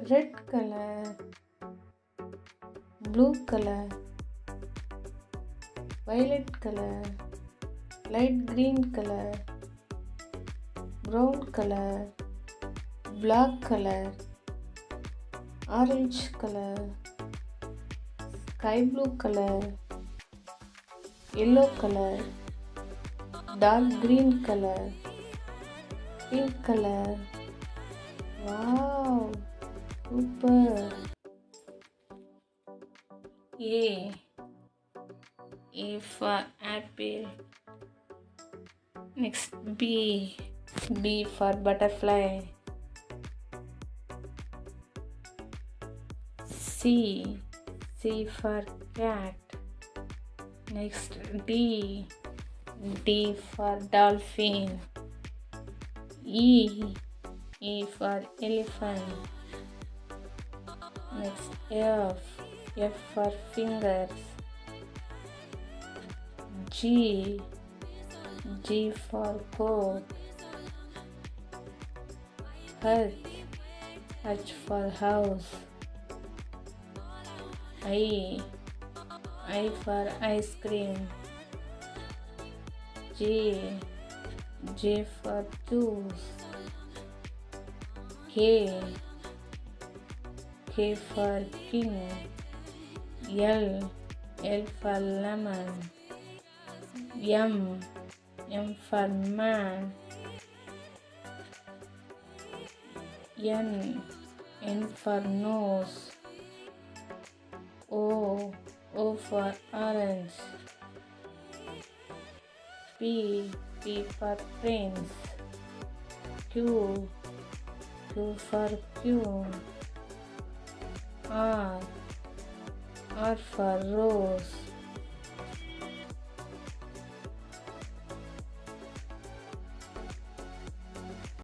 red color, blue color, violet color, light green color, brown color, black color, orange color, sky blue color, yellow color, dark green color, pink color. Wow, super. A. A for apple. Next B. B for butterfly. C. C for cat. Next D. D for dolphin. E. E for elephant. Next F. F for fingers. G. G for goat. H. H for house. I. I for ice cream. J. J for juice. K. K for king. L. L for lemon. M. M for man. N. N for nose. O. O for orange. P. P for prince. Q. Q for queen. R. R for rose.